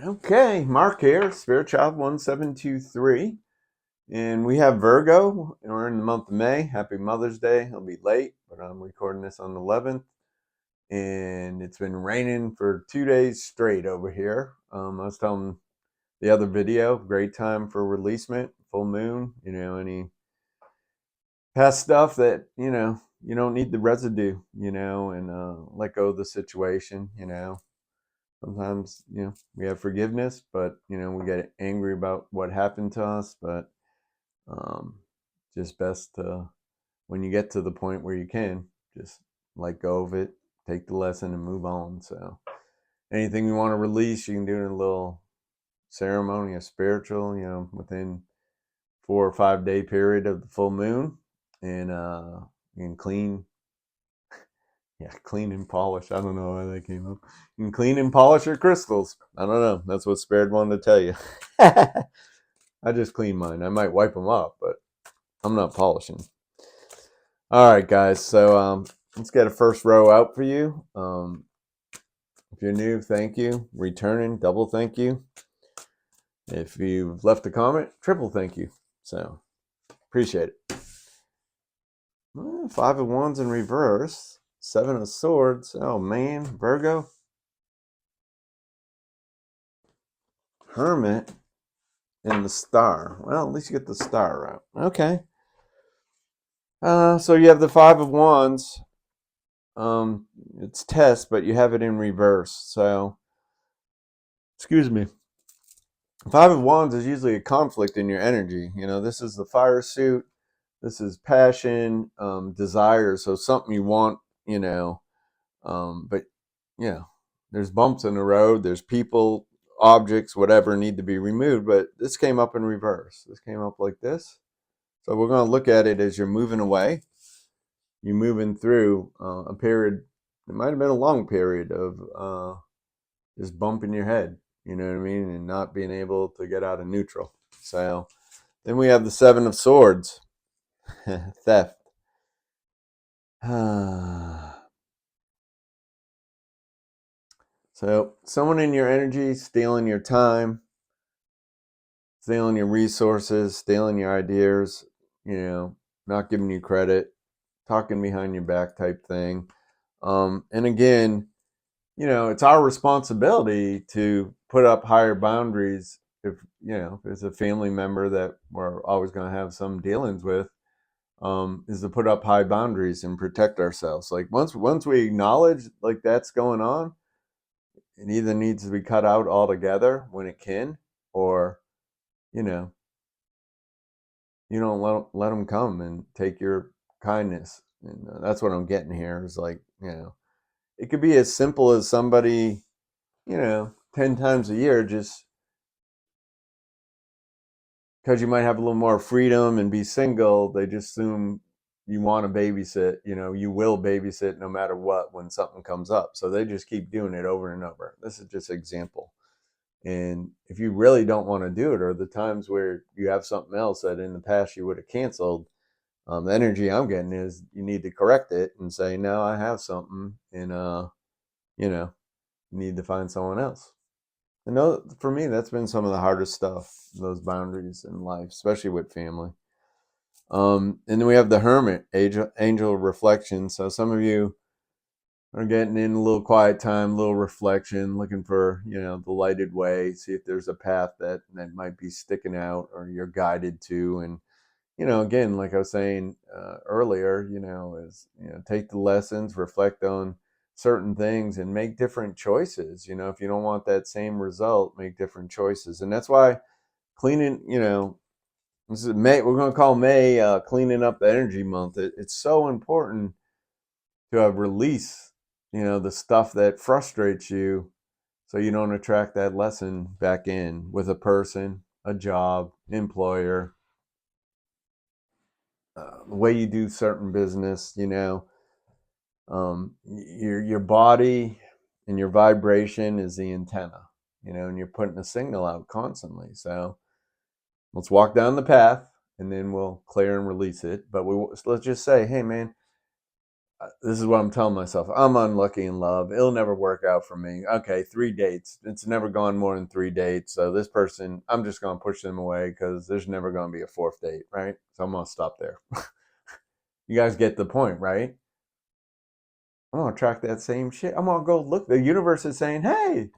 Okay, Mark here, Spirit Child 1723. And we have Virgo, and we're in the month of May. Happy Mother's Day. It'll be late, but I'm recording this on the 11th. And it's been raining for 2 days straight over here. I was telling the other video, great time for releasement, full moon, any past stuff that, you don't need the residue, and let go of the situation. Sometimes, we have forgiveness, but, we get angry about what happened to us. But um, just best to, when you get to the point where you can, just let go of it, take the lesson, and move on. So anything you want to release, you can do in a little ceremony, a spiritual, within 4 or 5 day period of the full moon. And you can clean. Yeah, clean and polish. I don't know why that came up. You can clean and polish your crystals. I don't know. That's what Spirit wanted to tell you. I just clean mine. I might wipe them up, but I'm not polishing. All right, guys. So let's get a first row out for you. If you're new, thank you. Returning, double thank you. If you've left a comment, triple thank you. So appreciate it. Five of Wands in reverse. Seven of Swords. Oh, man. Virgo. Hermit. And the Star. Well, at least you get the Star out. Okay. So you have the Five of Wands. It's test, but you have it in reverse. So, excuse me. Five of Wands is usually a conflict in your energy. This is the fire suit. This is passion, desire. So something you want, but there's bumps in the road. There's people, objects, whatever need to be removed. But this came up in reverse. This came up like this. So we're going to look at it as you're moving away. You're moving through a period. It might have been a long period of just bumping your head. You know what I mean? And not being able to get out of neutral. So then we have the Seven of Swords. Theft. So someone in your energy stealing your time, stealing your resources, stealing your ideas, not giving you credit, talking behind your back type thing. And again, it's our responsibility to put up higher boundaries. If there's a family member that we're always going to have some dealings with, is to put up high boundaries and protect ourselves. Like once we acknowledge like that's going on, it either needs to be cut out altogether when it can, or you know you don't let them come and take your kindness. And that's what I'm getting here is like, it could be as simple as somebody, 10 times a year, just because you might have a little more freedom and be single, they just assume you want to babysit. You will babysit no matter what when something comes up. So they just keep doing it over and over. This is just an example. And if you really don't want to do it, or the times where you have something else that in the past you would have canceled, the energy I'm getting is you need to correct it and say, no, I have something, and you need to find someone else. I know for me, that's been some of the hardest stuff, those boundaries in life, especially with family. And then we have the Hermit, angel reflection. So some of you are getting in a little quiet time, a little reflection, looking for, the lighted way, see if there's a path that might be sticking out or you're guided to. And, again, like I was saying earlier, take the lessons, reflect on certain things and make different choices. If you don't want that same result, make different choices. And that's why cleaning, this is May, we're going to call May cleaning up the energy month. It's so important to release, the stuff that frustrates you, so you don't attract that lesson back in with a person, a job, employer, the way you do certain business. Your body and your vibration is the antenna, and you're putting a signal out constantly. So let's walk down the path, and then we'll clear and release it. But let's just say, hey, man, this is what I'm telling myself. I'm unlucky in love. It'll never work out for me. Okay, 3 dates. It's never gone more than 3 dates. So this person, I'm just going to push them away because there's never going to be a fourth date, right? So I'm going to stop there. You guys get the point, right? I'm going to attract that same shit. I'm going to go look. The universe is saying, hey,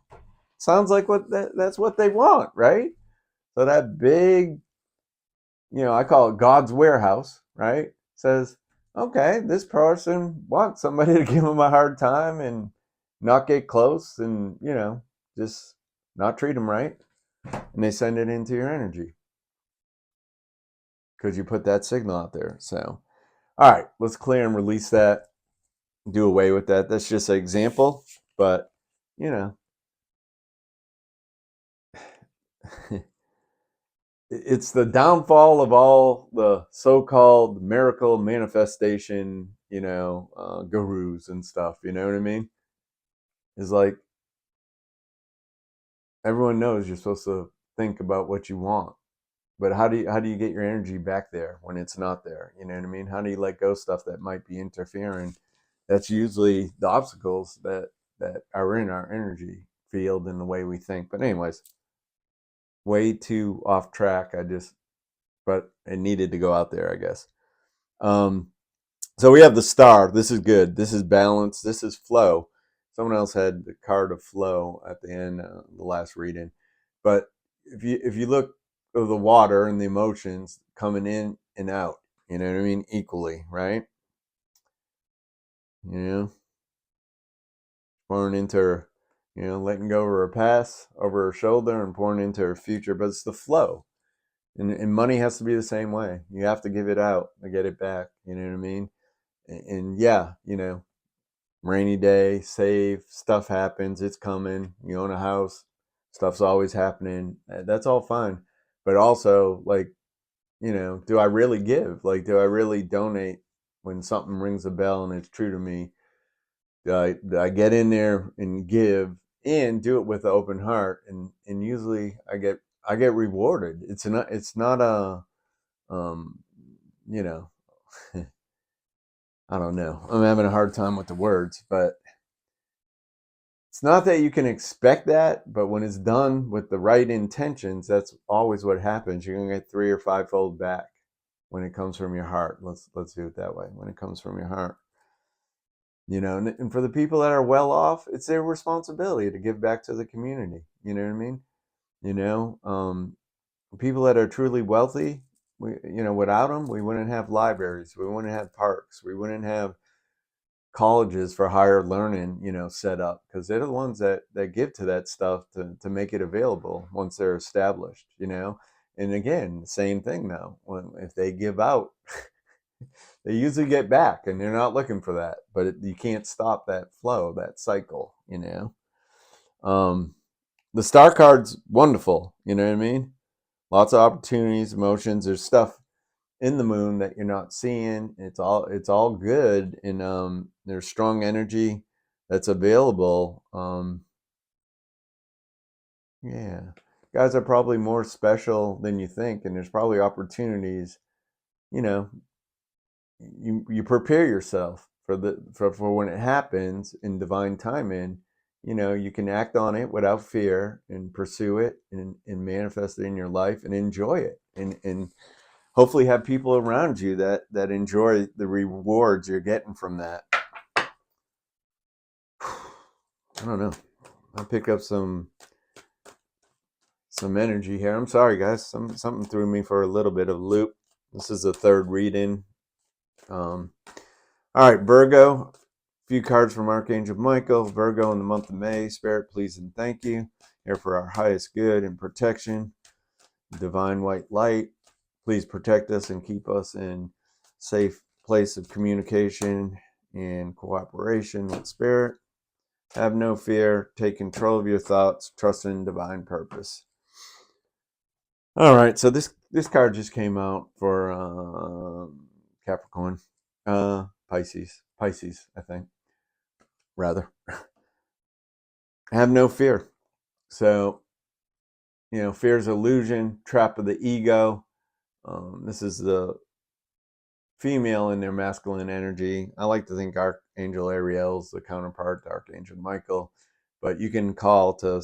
sounds like that's what they want, right? So that big, I call it God's warehouse, right? Says, okay, this person wants somebody to give them a hard time and not get close and, just not treat them right. And they send it into your energy because you put that signal out there. So, all right, let's clear and release that, do away with that. That's just an example, but, you know, it's the downfall of all the so-called miracle manifestation, gurus and stuff. You know what I mean? Is like everyone knows you're supposed to think about what you want, but how do you get your energy back there when it's not there? You know what I mean? How do you let go stuff that might be interfering? That's usually the obstacles that are in our energy field and the way we think. But anyways, way too off track. But it needed to go out there, I guess. So we have the star. This is good. This is balance. This is flow. Someone else had the card of flow at the end, the last reading. But if you look at the water and the emotions coming in and out, you know what I mean, equally, right? You know, pouring into her, letting go of her past over her shoulder and pouring into her future. But it's the flow. And money has to be the same way. You have to give it out to get it back. You know what I mean? And yeah, rainy day, save, stuff happens, it's coming. You own a house, stuff's always happening. That's all fine. But also, like, do I really give? Like, do I really donate when something rings a bell and it's true to me? Do I get in there and give and do it with an open heart? And usually I get rewarded. It's not a um you know I don't know. I'm having a hard time with the words, but it's not that you can expect that, but when it's done with the right intentions, that's always what happens. You're gonna get 3 or 5-fold back when it comes from your heart. Let's do it that way. When it comes from your heart, and for the people that are well off, it's their responsibility to give back to the community. You know what I mean? You know, people that are truly wealthy, without them, we wouldn't have libraries, we wouldn't have parks, we wouldn't have colleges for higher learning, set up because they're the ones that give to that stuff to make it available once they're established, And again, same thing though. If they give out, they usually get back, and they're not looking for that. But you can't stop that flow, that cycle. The star card's wonderful. You know what I mean? Lots of opportunities, emotions. There's stuff in the moon that you're not seeing. It's all good, and there's strong energy that's available. Yeah, guys are probably more special than you think, and there's probably opportunities. You know, you prepare yourself for when it happens in divine timing. You can act on it without fear and pursue it and manifest it in your life and enjoy it and hopefully have people around you that enjoy the rewards you're getting from that. I don't know. I'll pick up some energy here. I'm sorry, guys. Something threw me for a little bit of a loop. This is the third reading. All right, Virgo. A few cards from Archangel Michael. Virgo in the month of May. Spirit, please and thank you. Here for our highest good and protection. Divine white light. Please protect us and keep us in safe place of communication and cooperation with Spirit. Have no fear. Take control of your thoughts. Trust in divine purpose. All right, so this card just came out for Capricorn, Pisces, I think, rather. Have no fear. So, fear is illusion, trap of the ego. This is the female in their masculine energy. I like to think Archangel Ariel's the counterpart to Archangel Michael, but you can call to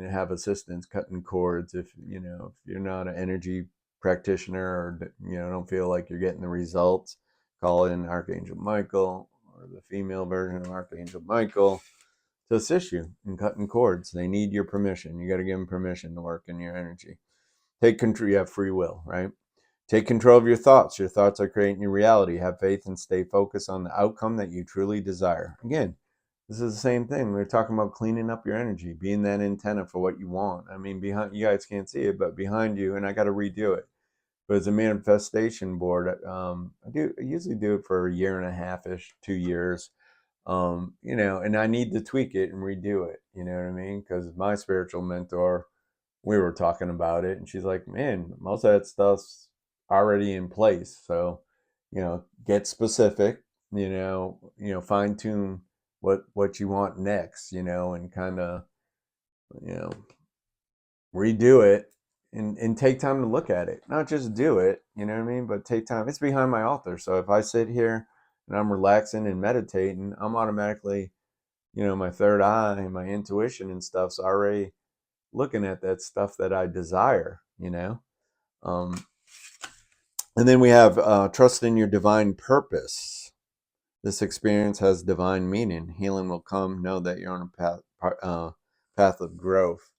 have assistance cutting cords if you're not an energy practitioner or don't feel like you're getting the results. Call in Archangel Michael or the female version of Archangel Michael to assist you in cutting cords. They need your permission. You got to give them permission to work in your energy. Take control. You have free will, right? Take control of your thoughts. Your thoughts are creating your reality. Have faith and stay focused on the outcome that you truly desire. Again, this is the same thing. We're talking about cleaning up your energy, being that antenna for what you want. I mean, behind you guys can't see it, but behind you, and I got to redo it. But it's a manifestation board. I usually do it for a year and a half ish, 2 years. And I need to tweak it and redo it. You know what I mean? Because my spiritual mentor, we were talking about it, and she's like, man, most of that stuff's already in place. So, get specific, fine tune what you want next, and kind of, you know, redo it and take time to look at it. Not just do it, you know what I mean? But take time. It's behind my altar. So if I sit here and I'm relaxing and meditating, I'm automatically, my third eye and my intuition and stuff's already looking at that stuff that I desire, Um, and then we have trust in your divine purpose. This experience has divine meaning. Healing will come. Know that you're on a path of growth.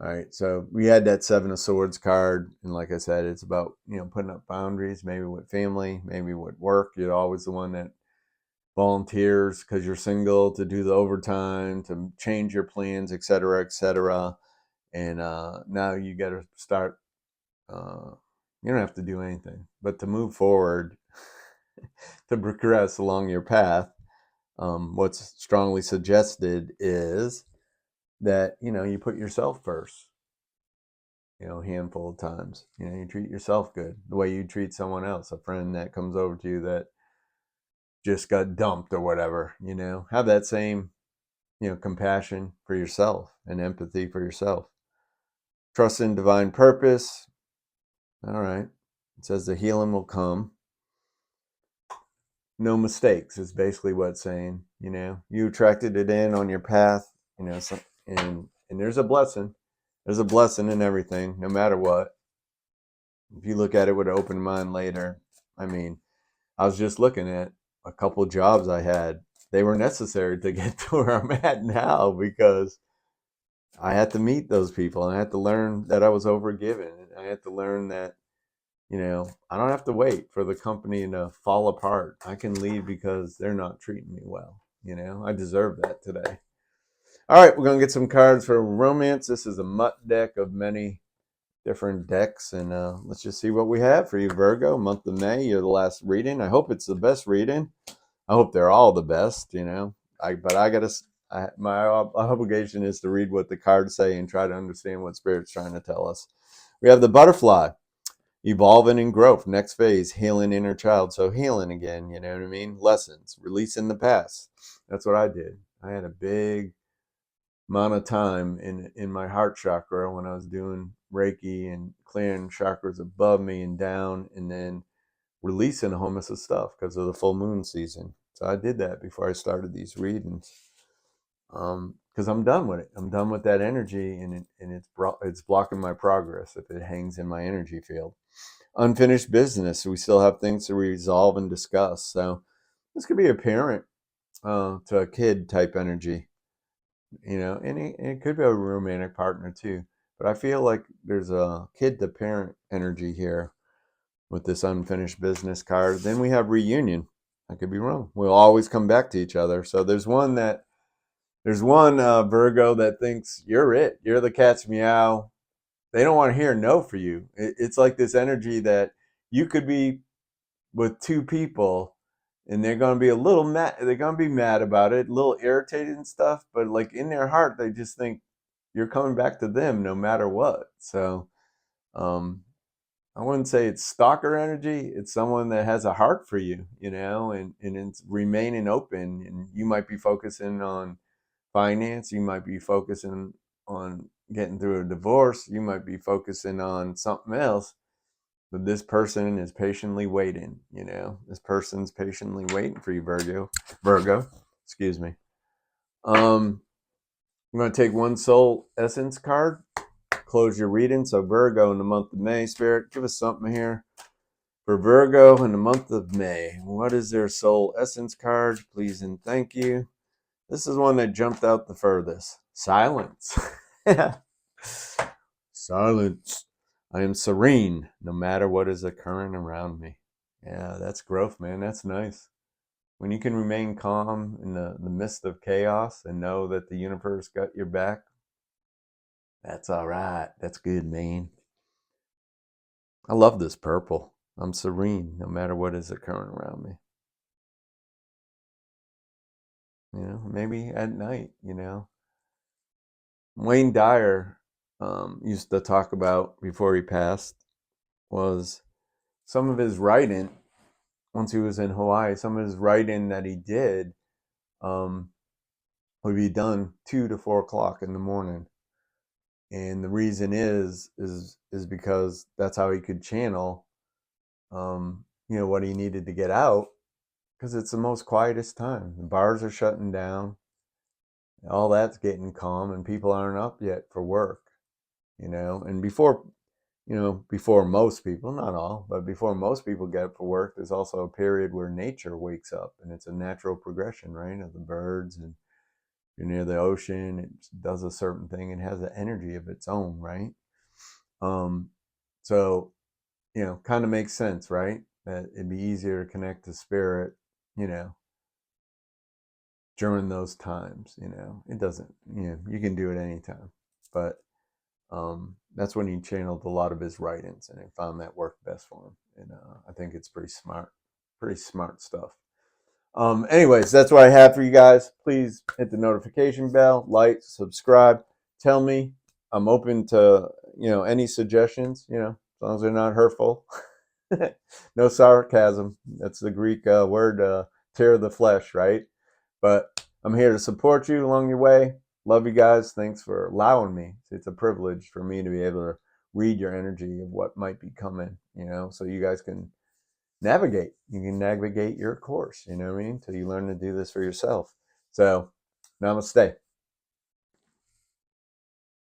All right. So we had that Seven of Swords card. And like I said, it's about, putting up boundaries, maybe with family, maybe with work. You're always the one that volunteers because you're single to do the overtime, to change your plans, et cetera, et cetera. And now you got to start. You don't have to do anything, but to move forward, to progress along your path. What's strongly suggested is that you put yourself first. A handful of times. You treat yourself good, the way you treat someone else, a friend that comes over to you that just got dumped or whatever. Have that same compassion for yourself and empathy for yourself. Trust in divine purpose. All right. It says the healing will come. No mistakes is basically what it's saying. You attracted it in on your path. And there's a blessing. There's a blessing in everything, no matter what. If you look at it with an open mind later, I mean, I was just looking at a couple of jobs I had. They were necessary to get to where I'm at now because I had to meet those people and I had to learn that I was overgiven. I had to learn that I don't have to wait for the company to fall apart. I can leave because they're not treating me well. I deserve that today. All right, we're going to get some cards for romance. This is a mutt deck of many different decks, and let's just see what we have for you, Virgo. Month of May, you're the last reading. I hope it's the best reading. I hope they're all the best, but I got to, my obligation is to read what the cards say and try to understand what Spirit's trying to tell us. We have the butterfly. Evolving and growth. Next phase, healing inner child. So healing again, you know what I mean? Lessons, releasing the past. That's what I did. I had a big amount of time in my heart chakra when I was doing Reiki and clearing chakras above me and down, and then releasing a whole mess of stuff because of the full moon season. So I did that before I started these readings. Because I'm done with it. I'm done with that energy, and it's blocking my progress if it hangs in my energy field. Unfinished business. We still have things to resolve and discuss. So this could be a parent to a kid type energy, and it could be a romantic partner too. But I feel like there's a kid to parent energy here with this unfinished business card. Then we have reunion. I could be wrong. We'll always come back to each other. So there's one Virgo that thinks you're it. You're the cat's meow. They don't want to hear no for you. It's like this energy that you could be with two people and they're going to be a little mad. They're going to be mad about it, a little irritated and stuff. But like in their heart, they just think you're coming back to them no matter what. So I wouldn't say it's stalker energy. It's someone that has a heart for you, and it's remaining open. And you might be focusing on finance. You might be focusing on getting through a divorce. You might be focusing on something else. But this person is patiently waiting, you know. This person's patiently waiting for you, Virgo, excuse me. I'm going to take one soul essence card, close your reading. So Virgo in the month of May, Spirit, give us something here. For Virgo in the month of May, what is their soul essence card? Please and thank you. This is one that jumped out the furthest. Silence. Silence. I am serene no matter what is occurring around me. Yeah, that's growth, man. That's nice. When you can remain calm in the midst of chaos and know that the universe got your back, that's all right. That's good, man. I love this purple. I'm serene no matter what is occurring around me. You know, maybe at night, you know. Wayne Dyer used to talk about before he passed was some of his writing, once he was in Hawaii, some of his writing that he did um, would be done 2 to 4 o'clock in the morning. And the reason is because that's how he could channel, you know, what he needed to get out, because it's the most quietest time. The bars are shutting down, all that's getting calm, and people aren't up yet for work, you know. And before, you know, before most people, not all, but before most people get up for work, there's also a period where nature wakes up, and it's a natural progression, right, of the birds. And you're near the ocean, it does a certain thing and has an energy of its own, right? So, you know, kind of makes sense, right? That it'd be easier to connect to spirit, you know, during those times, you know. It doesn't, you know, you can do it anytime. But that's when he channeled a lot of his writings, and he found that worked best for him. And I think it's pretty smart stuff. Anyways, that's what I have for you guys. Please hit the notification bell, like, subscribe. Tell me. I'm open to, you know, any suggestions, you know, as long as they're not hurtful. No sarcasm. That's the Greek word, tear the flesh, right? But I'm here to support you along your way. Love you guys. Thanks for allowing me. It's a privilege for me to be able to read your energy of what might be coming, you know, so you guys can navigate. You can navigate your course, you know what I mean? Till you learn to do this for yourself. So, namaste.